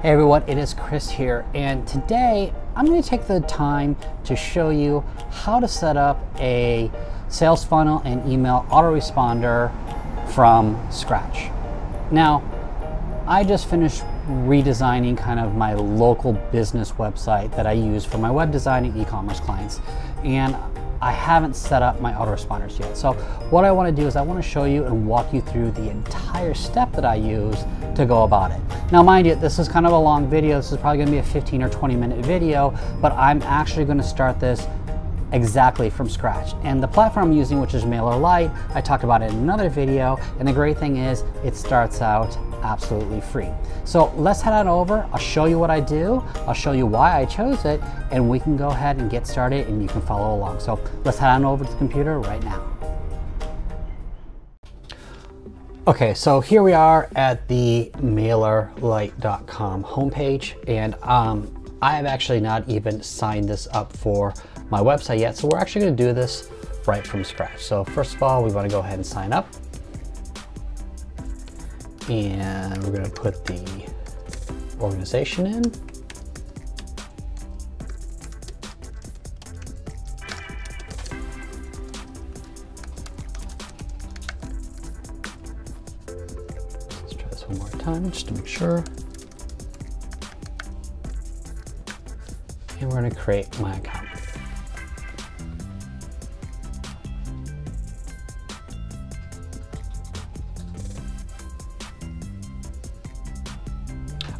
Hey everyone, it is Chris here, and today I'm going to take the time to show you how to set up a sales funnel and email autoresponder from scratch. Now, I just finished redesigning kind of my local business website that I use for my web design and e-commerce clients, and I haven't set up my autoresponders yet. So what I want to do is I want to show you and walk you through the entire step that I use to go about it. Now mind you, this is kind of a long video. This is probably going to be a 15 or 20 minute video, but I'm actually going to start this exactly from scratch. And the platform I'm using, which is Lite, I talked about it in another video, and the great thing is it starts out absolutely free. So let's head on over. I'll show you what I do, I'll show you why I chose it, and we can go ahead and get started and you can follow along. So let's head on over to the computer right now. Okay, so here we are at the MailerLite.com homepage, and I have actually not even signed this up for my website yet, so we're actually going to do this right from scratch. So first of all, we want to go ahead and sign up, and we're going to put the organization in. Let's try this one more time just to make sure. And we're going to create my account.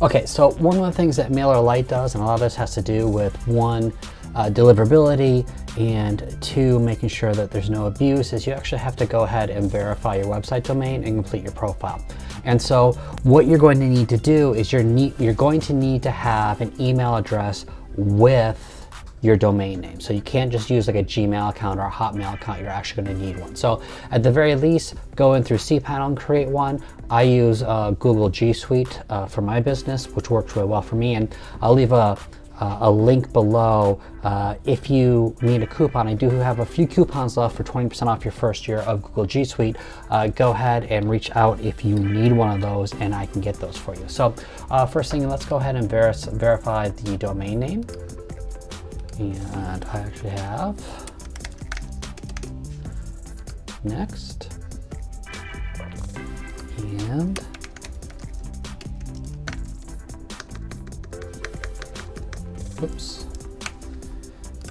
Okay, so one of the things that Lite does, and a lot of this has to do with one, deliverability, and two, making sure that there's no abuse, is you actually have to go ahead and verify your website domain and complete your profile. And so what you're going to need to do is you're going to need to have an email address with your domain name. So you can't just use like a Gmail account or a Hotmail account. You're actually going to need one. So at the very least, go in through cPanel and create one. I use Google G Suite for my business, which works really well for me. And I'll leave a link below if you need a coupon. I do have a few coupons left for 20% off your first year of Google G Suite. Go ahead and reach out if you need one of those, and I can get those for you. So first thing, let's go ahead and verify the domain name. And I actually have next, and oops,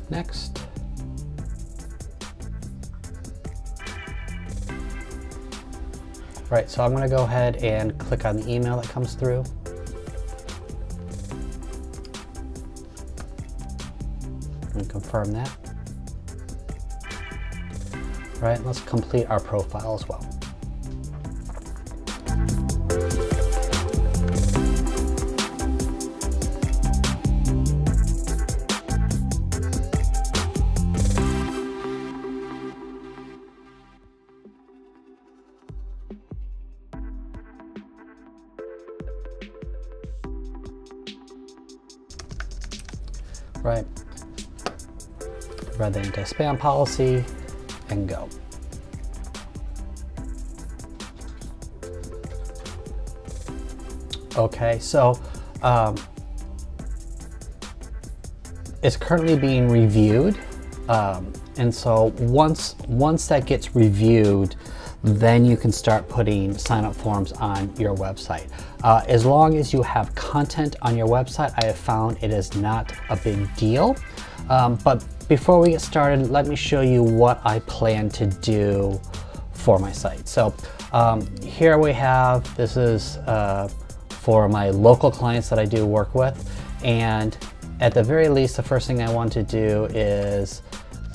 next. Right, so I'm going to go ahead and click on the email that comes through. And confirm that. Right, let's complete our profile as well. Right. Read the anti-spam policy and go. Okay, so it's currently being reviewed, and so once that gets reviewed, then you can start putting sign-up forms on your website. As long as you have content on your website, I have found it is not a big deal. But before we get started, let me show you what I plan to do for my site. So here we have, this is for my local clients that I do work with. And at the very least, the first thing I want to do is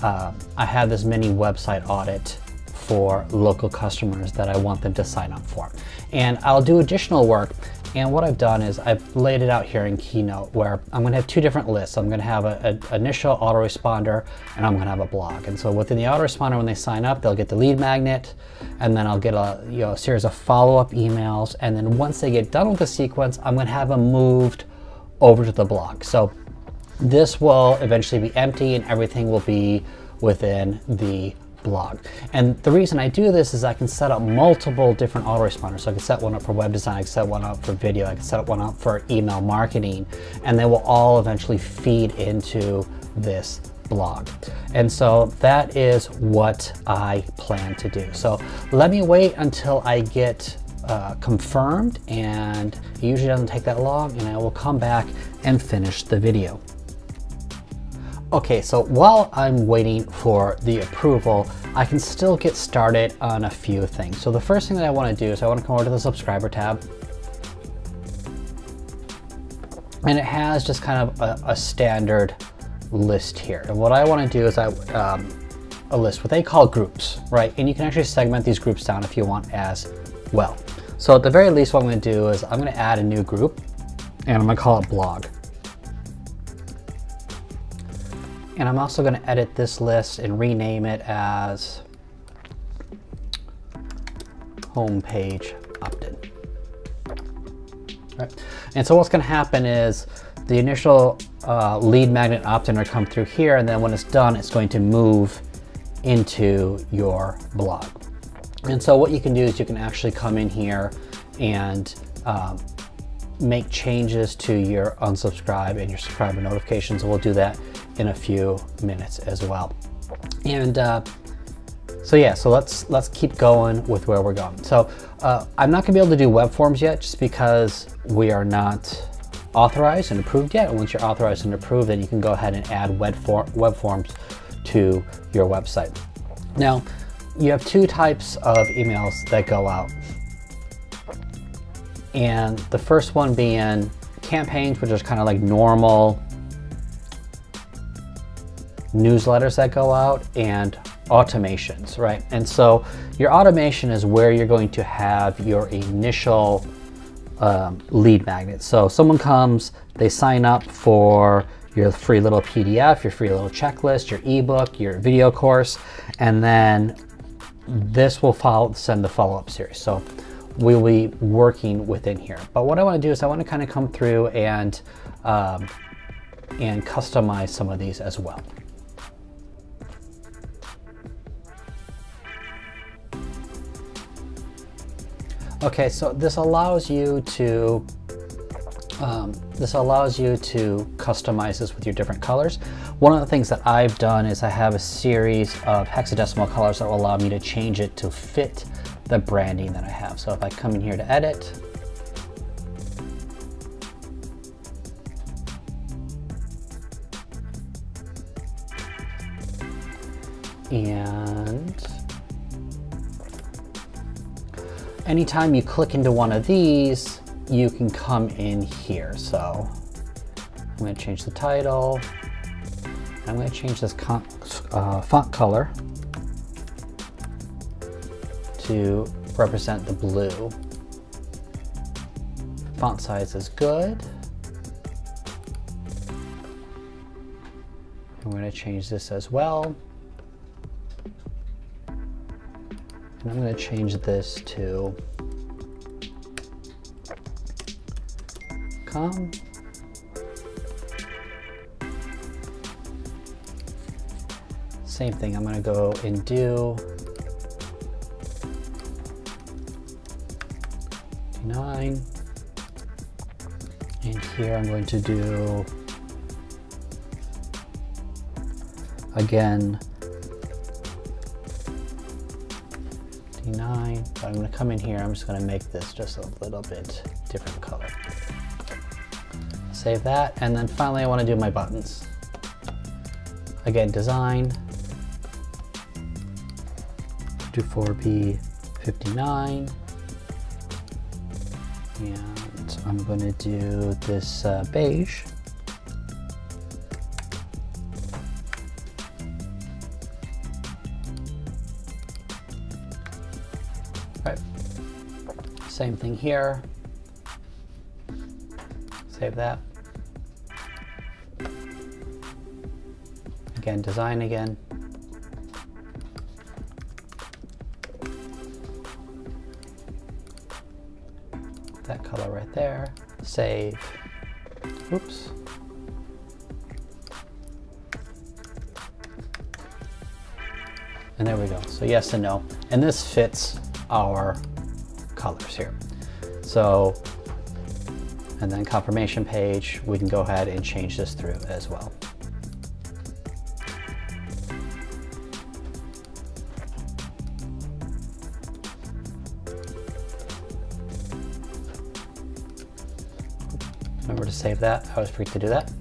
I have this mini website audit for local customers that I want them to sign up for. And I'll do additional work. And what I've done is I've laid it out here in Keynote, where I'm going to have two different lists. I'm going to have an initial autoresponder, and I'm going to have a blog. And so within the autoresponder, when they sign up, they'll get the lead magnet, and then I'll get a series of follow-up emails. And then once they get done with the sequence, I'm going to have them moved over to the blog. So this will eventually be empty, and everything will be within the blog. And the reason I do this is I can set up multiple different autoresponders. So I can set one up for web design, I can set one up for video, I can set up one up for email marketing, and they will all eventually feed into this blog. And so that is what I plan to do. So let me wait until I get confirmed, and it usually doesn't take that long, and I will come back and finish the video. Okay, so while I'm waiting for the approval, I can still get started on a few things. So the first thing that I want to do is I want to come over to the subscriber tab, and it has just kind of a standard list here. And what I want to do is a list, what they call groups, right? And you can actually segment these groups down if you want as well. So at the very least, what I'm going to do is I'm going to add a new group, and I'm going to call it blog. And I'm also going to edit this list and rename it as homepage opt-in. Right. And so what's going to happen is the initial lead magnet opt-in will come through here, and then when it's done, it's going to move into your blog. And so what you can do is you can actually come in here and make changes to your unsubscribe and your subscriber notifications. And we'll do that in a few minutes as well. And so yeah, so let's keep going with where we're going. So I'm not gonna be able to do web forms yet, just because we are not authorized and approved yet. And once you're authorized and approved, then you can go ahead and add web forms to your website. Now, you have two types of emails that go out. And the first one being campaigns, which is kind of like normal newsletters that go out, and automations, right? And so your automation is where you're going to have your initial lead magnet. So someone comes, they sign up for your free little PDF, your free little checklist, your ebook, your video course, and then this will send the follow-up series. So we'll be working within here. But what I want to do is I want to kind of come through and customize some of these as well. Okay, so this allows you to customize this with your different colors. One of the things that I've done is I have a series of hexadecimal colors that will allow me to change it to fit the branding that I have. So if I come in here to edit, and anytime you click into one of these, you can come in here. So I'm going to change the title. I'm going to change this font color to represent the blue. Font size is good. I'm going to change this as well. And I'm going to change this to come. Same thing, I'm going to go and do 9. And here I'm going to do, again, 9, but I'm going to come in here, I'm just going to make this just a little bit different color. Save that, and then finally I want to do my buttons. Again, design, do 4B59, and I'm going to do this beige. Right. Same thing here. Save that. Again, design again. That color right there. Save. Oops. And there we go. So yes and no. And this fits our colors here. So, and then confirmation page, we can go ahead and change this through as well. Remember to save that. I always forget to do that.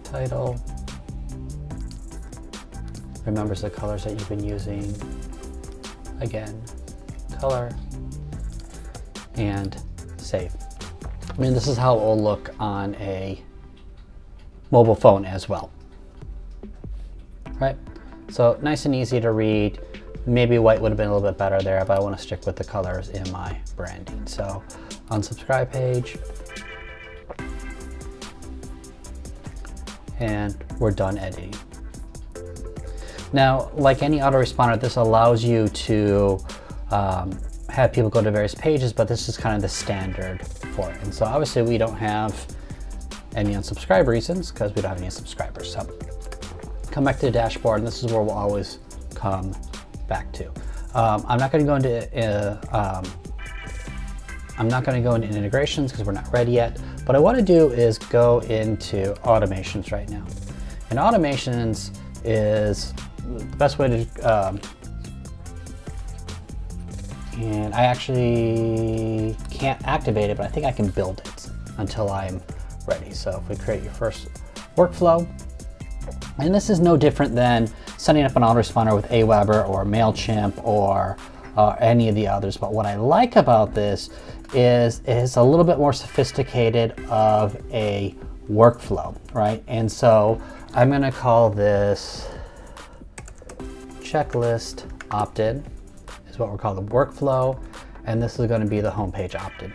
Title. Remembers the colors that you've been using. Again, color, and save. I mean, this is how it will look on a mobile phone as well, right? So nice and easy to read. Maybe white would have been a little bit better there, but I want to stick with the colors in my branding. So unsubscribe page, and we're done editing. Now, like any autoresponder, this allows you to have people go to various pages, but this is kind of the standard for it. And so obviously we don't have any unsubscribe reasons because we don't have any subscribers. So come back to the dashboard, and this is where we'll always come back to. I'm not going to go into integrations because we're not ready yet. What I want to do is go into automations right now. And automations is the best way to, and I actually can't activate it, but I think I can build it until I'm ready. So if we create your first workflow, and this is no different than setting up an autoresponder with aweber or mailchimp or any of the others. But what I like about this is it's a little bit more sophisticated of a workflow, right? And so I'm going to call this checklist opt-in is what we're calling the workflow, and this is going to be the homepage opt-in.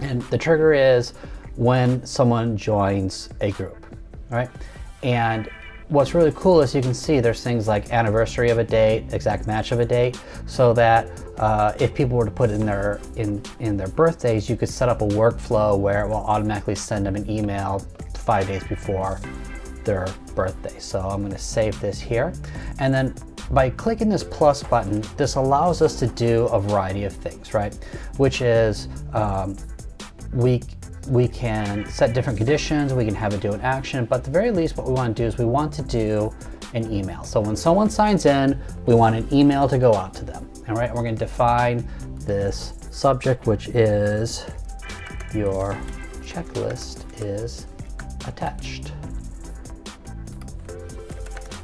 And the trigger is when someone joins a group, right? And what's really cool is you can see there's things like anniversary of a date, exact match of a date, so that if people were to put in their birthdays, you could set up a workflow where it will automatically send them an email 5 days before their birthday. So I'm going to save this here, and then by clicking this plus button, this allows us to do a variety of things, right? Which is we can set different conditions, we can have it do an action, but at the very least what we want to do is we want to do an email. So when someone signs in, we want an email to go out to them. All right, we're going to define this subject, which is your checklist is attached.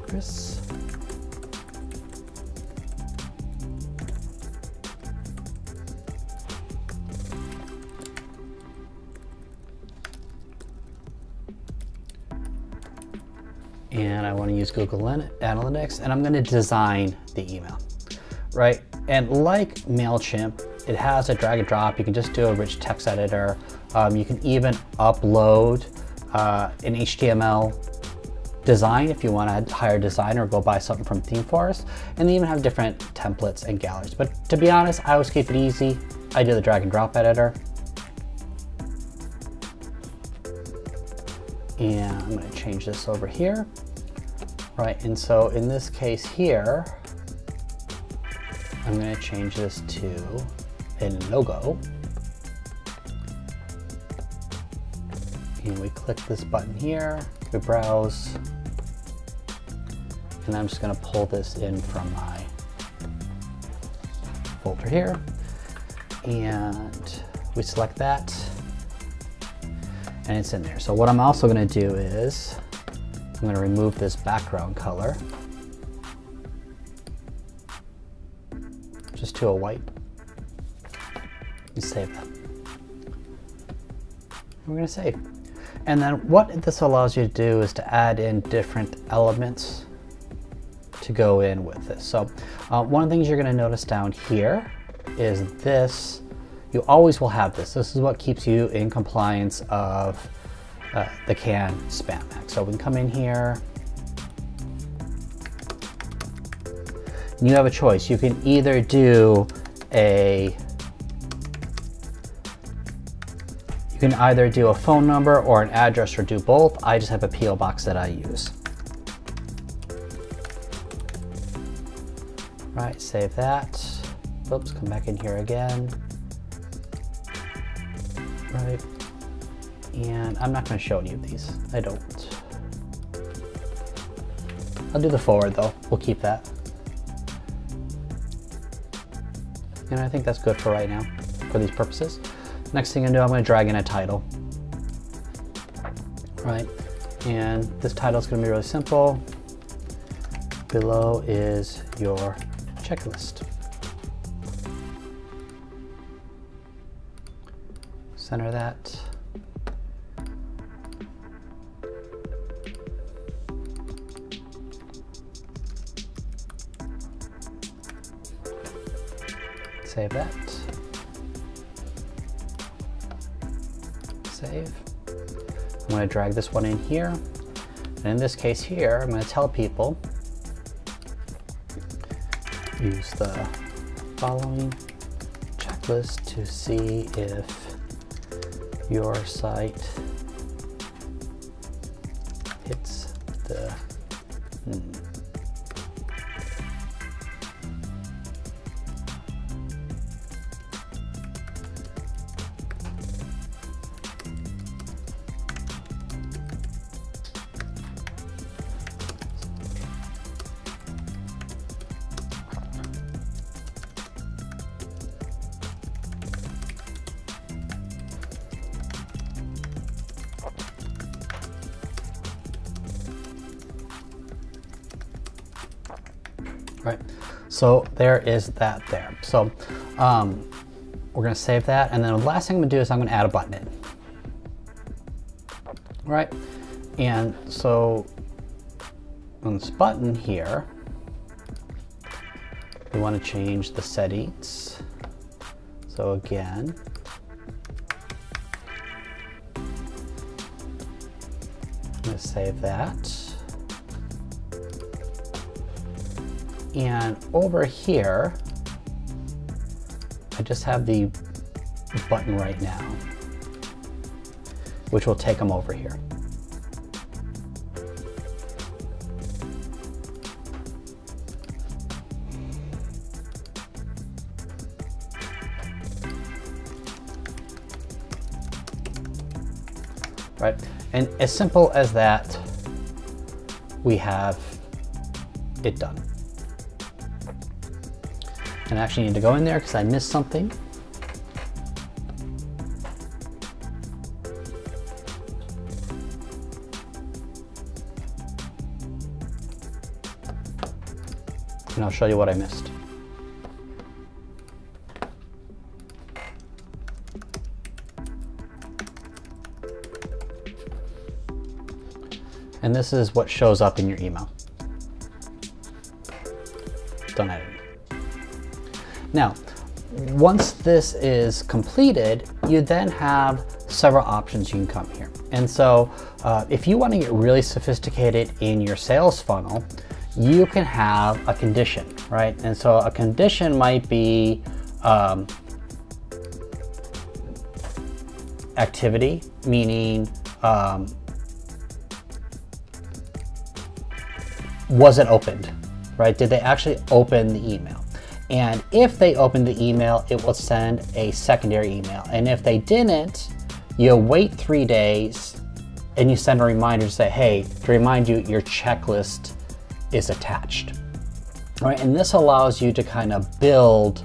Chris. And I want to use Google Analytics, and I'm going to design the email, right? And like MailChimp, it has a drag and drop. You can just do a rich text editor. You can even upload an HTML design if you want to hire a designer or go buy something from ThemeForest, and they even have different templates and galleries. But to be honest, I always keep it easy. I do the drag and drop editor. And I'm going to change this over here, right? And so in this case here, I'm going to change this to a logo. And we click this button here, we browse, and I'm just going to pull this in from my folder here. And we select that. And it's in there. So what I'm also going to do is I'm going to remove this background color just to a white and save that. We're going to save. And then what this allows you to do is to add in different elements to go in with this. So one of the things you're going to notice down here is this. You always will have this. This is what keeps you in compliance of the CAN Spam Act. So we can come in here you have a choice. You can either do a phone number or an address, or do both. I just have a PO box that I use. Right, save that. Oops, come back in here again. Right, and I'm not going to show any of these. I don't. I'll do the forward though. We'll keep that. And I think that's good for right now, for these purposes. Next thing I'm going to do, I'm going to drag in a title. Right, and this title is going to be really simple. Below is your checklist. Center that. Save that. Save. I'm going to drag this one in here. And in this case here, I'm going to tell people, use the following checklist to see if your site hits the Right, so there is that there. So we're going to save that, and then the last thing I'm going to do is I'm going to add a button in. Right, and so on this button here, we want to change the settings. So again, I'm going to save that. And over here, I just have the button right now, which will take them over here. Right, and as simple as that, we have it done. And I actually need to go in there because I missed something. And I'll show you what I missed. And this is what shows up in your email. Done editing. Now, once this is completed, you then have several options you can come here. And so if you want to get really sophisticated in your sales funnel, you can have a condition, right? And so a condition might be activity, meaning was it opened, right? Did they actually open the email? And if they opened the email, it will send a secondary email. And if they didn't, you wait 3 days and you send a reminder to say, hey, to remind you, your checklist is attached. All right, and this allows you to kind of build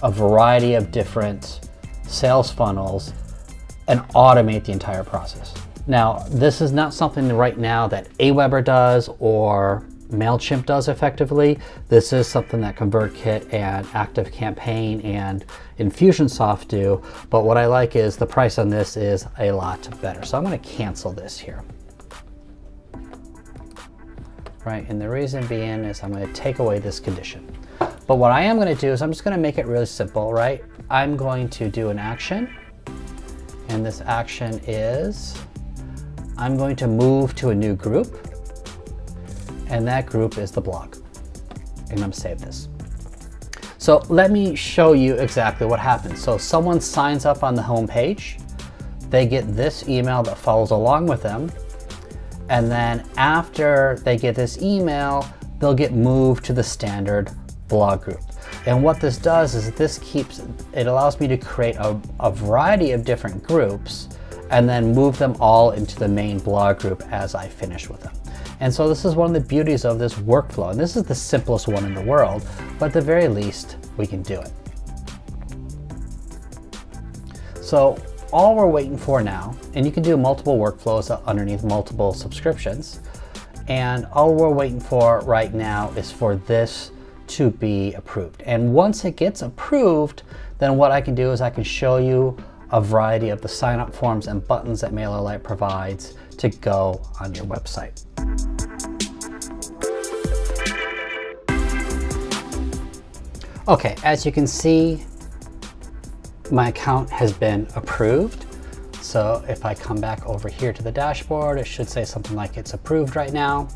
a variety of different sales funnels and automate the entire process. Now, this is not something right now that aweber does or MailChimp does effectively. This is something that ConvertKit and ActiveCampaign and Infusionsoft do, but what I like is the price on this is a lot better. So I'm going to cancel this here. Right, and the reason being is I'm going to take away this condition. But what I am going to do is I'm just going to make it really simple, right? I'm going to do an action, and this action is I'm going to move to a new group. And that group is the blog. And I'm going to save this. So let me show you exactly what happens. So someone signs up on the home page, they get this email that follows along with them, and then after they get this email, they'll get moved to the standard blog group. And what this does is it allows me to create a variety of different groups and then move them all into the main blog group as I finish with them. And so this is one of the beauties of this workflow. And this is the simplest one in the world, but at the very least, we can do it. So all we're waiting for now, and you can do multiple workflows underneath multiple subscriptions, and all we're waiting for right now is for this to be approved. And once it gets approved, then what I can do is I can show you a variety of the sign-up forms and buttons that MailerLite provides to go on your website. Okay, as you can see, my account has been approved. So if I come back over here to the dashboard, it should say something like it's approved right now.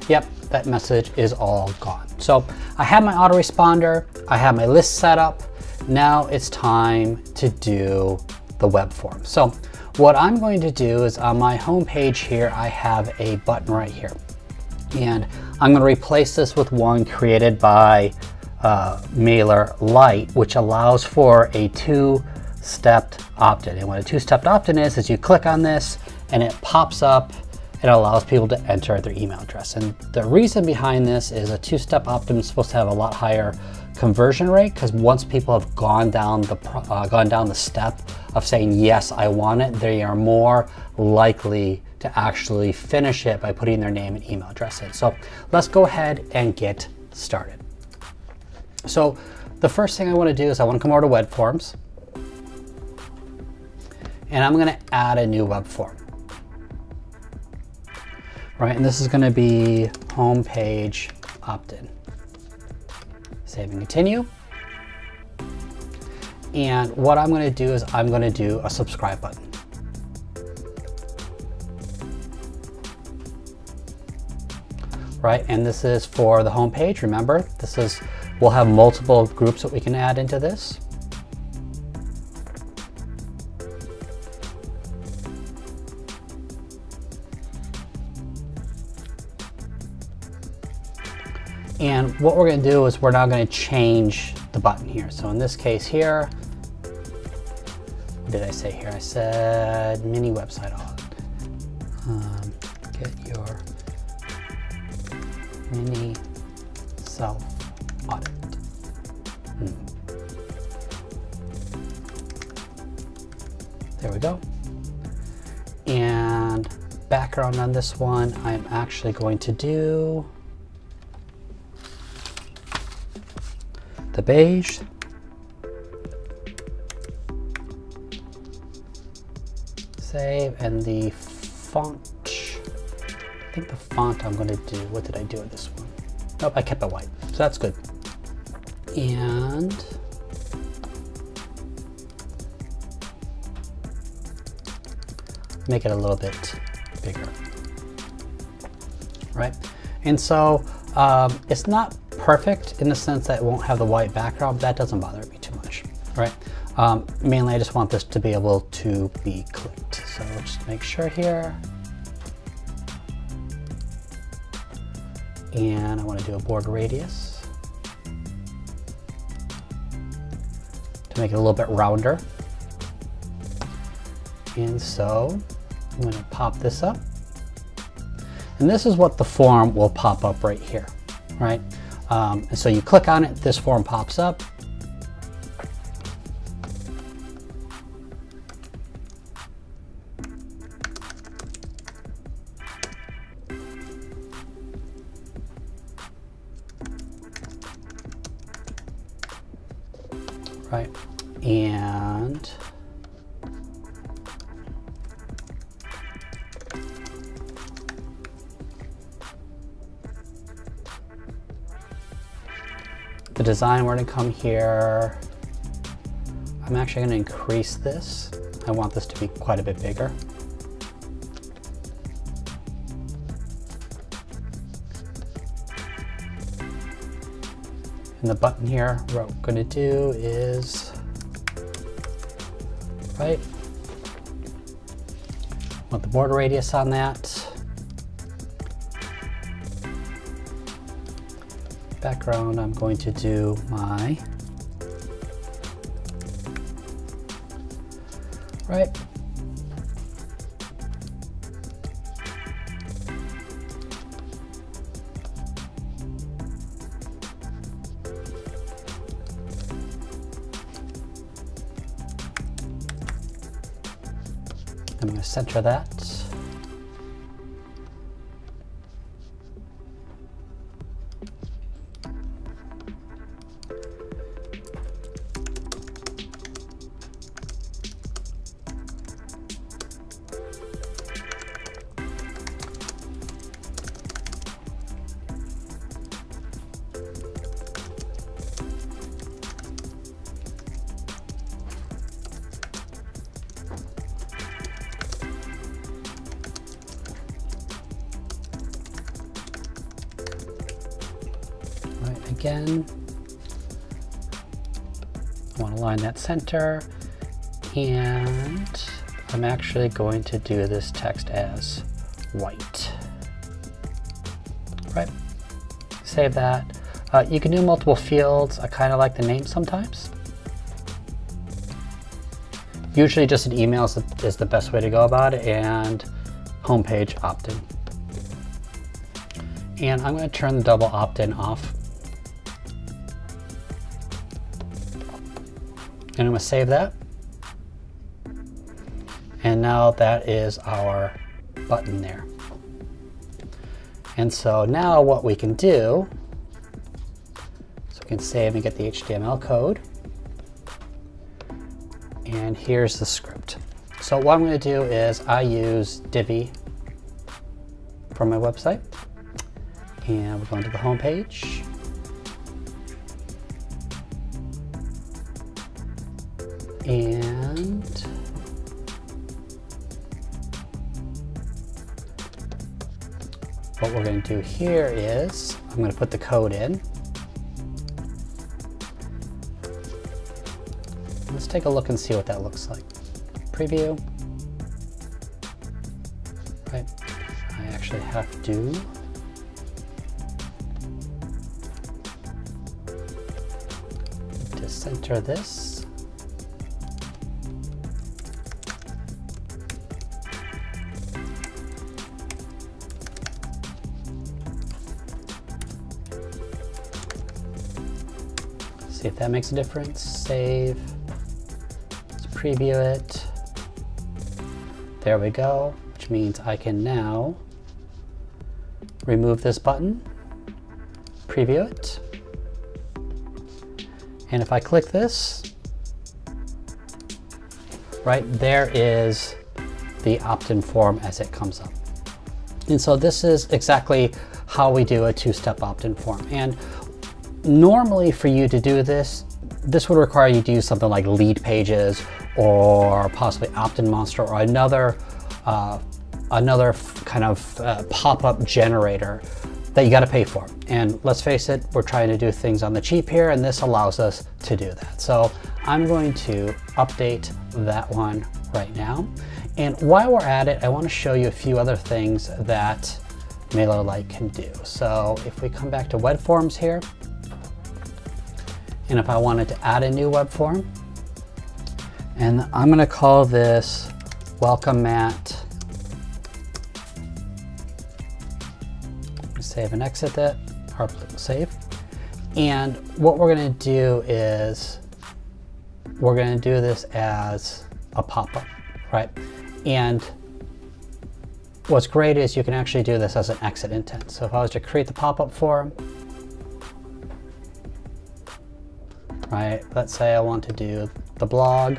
Yep, that message is all gone. So I have my autoresponder, I have my list set up. Now it's time to do the web form. So what I'm going to do is on my home page here, I have a button right here. And I'm going to replace this with one created by MailerLite, which allows for a two-stepped opt-in. And what a two-stepped opt-in is you click on this and it pops up. It allows people to enter their email address. And the reason behind this is a two-step opt-in is supposed to have a lot higher conversion rate, because once people have gone down the step of saying, yes, I want it, they are more likely to actually finish it by putting their name and email address in. So let's go ahead and get started. So the first thing I want to do is I want to come over to web forms, and I'm going to add a new web form. Right, and this is going to be homepage opt-in. Save and continue. And what I'm going to do is I'm going to do a subscribe button. Right, and this is for the home page. Remember, we'll have multiple groups that we can add into this. And what we're going to do is we're now going to change the button here. So in this case here, what did I say here? I said mini website audit. Get your mini self audit. There we go. And background on this one, I'm actually going to do the beige. Save, and the font, I think the font I'm going to do, what did I do with this one? Nope, I kept it white, so that's good. And make it a little bit bigger, right? And so it's not perfect in the sense that it won't have the white background, but that doesn't bother me too much, right? Mainly I just want this to be able to be clicked. So just make sure here. And I want to do a border radius to make it a little bit rounder. And so I'm going to pop this up. And this is what the form will pop up right here, right? And so you click on it, this form pops up. Right, and the design, we're going to come here. I'm actually going to increase this. I want this to be quite a bit bigger. in the button here, what we're going to do is, right, want the border radius on that. Background, I'm going to do my, right. I'm going to center that. Again, I want to line that center, and I'm actually going to do this text as white. Right, save that. You can do multiple fields. I kind of like the name sometimes. Usually just an email is the best way to go about it, and homepage opt-in. And I'm going to turn the double opt-in off. And I'm going to save that. And now that is our button there. And so now what we can do, so we can save and get the HTML code. And here's the script. So what I'm going to do is I use Divi from my website. And we're going to the home page. And what we're going to do here is I'm going to put the code in. Let's take a look and see what that looks like. Preview. Right. I actually have to center this. See if that makes a difference. Save. Let's preview it. There we go, which means I can now remove this button, preview it, and if I click this, right there is the opt-in form as it comes up. And so this is exactly how we do a two-step opt-in form. And normally for you to do this, this would require you to use something like Lead Pages or possibly Opt-in Monster or another kind of pop-up generator that you got to pay for. And let's face it, we're trying to do things on the cheap here, and this allows us to do that. So I'm going to update that one right now. And while we're at it, I want to show you a few other things that MailerLite can do. So if we come back to web forms here, and if I wanted to add a new web form, and I'm going to call this Welcome Mat. Save and exit that, or save. And what we're going to do is we're going to do this as a pop-up, right? And what's great is you can actually do this as an exit intent. So if I was to create the pop-up form, right, let's say I want to do the blog.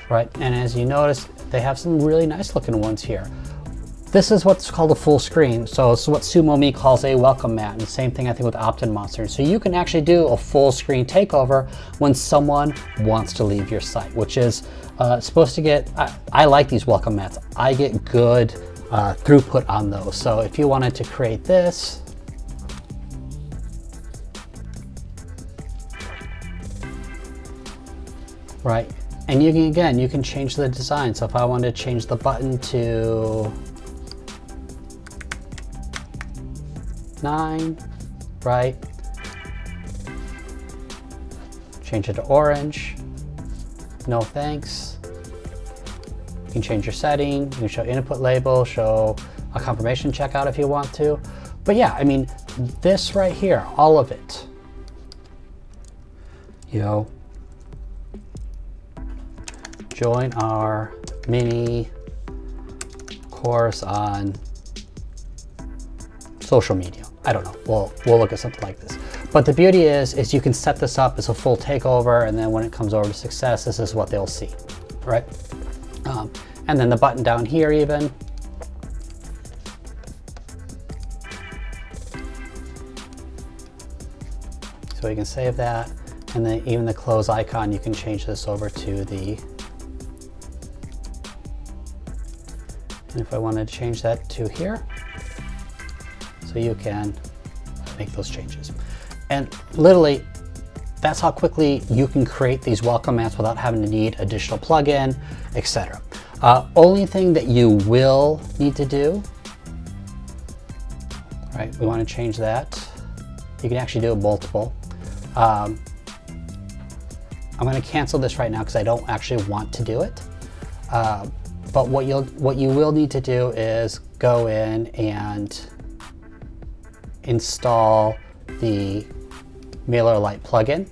Right, and as you notice, they have some really nice looking ones here. This is what's called a full screen. So it's what SumoMe calls a welcome mat. And the same thing I think with Opt-in Monster. So you can actually do a full screen takeover when someone wants to leave your site, which is supposed to get, I like these welcome mats. I get good throughput on those. So if you wanted to create this, right, and you can, again, you can change the design. So if I wanted to change the button to 9, right, change it to orange, no thanks. You can change your setting, you can show input label, show a confirmation checkout if you want to. But yeah, I mean, this right here, all of it, you know, join our mini course on social media. I don't know, we'll look at something like this. But the beauty is you can set this up as a full takeover, and then when it comes over to success, this is what they'll see, right? And then the button down here even. So we can save that, and then even the close icon, you can change this over to the, and if I wanted to change that to here, so you can make those changes. And literally, that's how quickly you can create these welcome mats without having to need additional plugin, etc. Only thing that you will need to do, right, we want to change that. You can actually do multiple. I'm going to cancel this right now because I don't actually want to do it. But what you will need to do is go in and install the MailerLite plugin.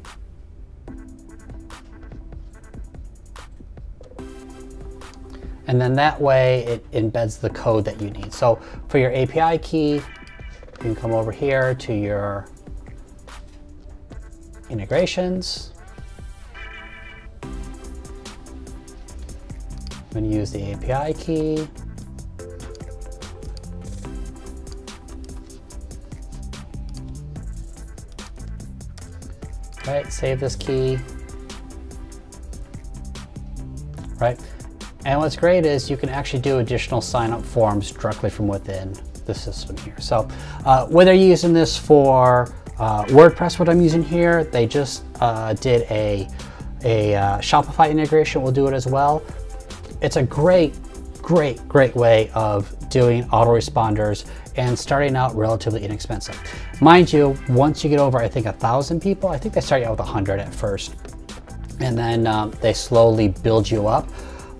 And then that way it embeds the code that you need. So for your API key, you can come over here to your integrations. I'm going to use the API key. Right, save this key. Right, and what's great is you can actually do additional sign-up forms directly from within the system here. So whether you're using this for WordPress, what I'm using here, they just did a Shopify integration. We'll do it as well. It's a great way of doing autoresponders and starting out relatively inexpensive. Mind you, once you get over, I think 1,000 people, I think they start you out with 100 at first, and then they slowly build you up,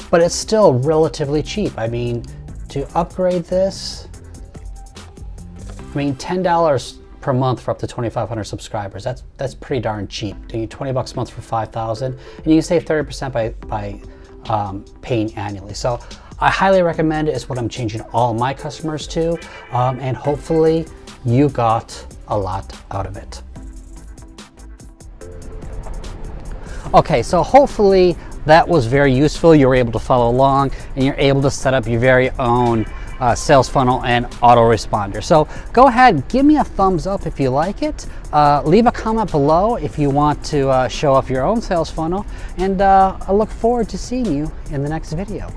but it's still relatively cheap. I mean, to upgrade this, I mean, $10 per month for up to 2,500 subscribers. That's pretty darn cheap. Doing $20 a month for 5,000, and you can save 30% by paying annually. So I highly recommend it. It's what I'm changing all my customers to, and hopefully you got a lot out of it. Okay, so hopefully that was very useful. You were able to follow along and you're able to set up your very own sales funnel and autoresponder. So go ahead, give me a thumbs up if you like it. Leave a comment below if you want to show off your own sales funnel, and I look forward to seeing you in the next video.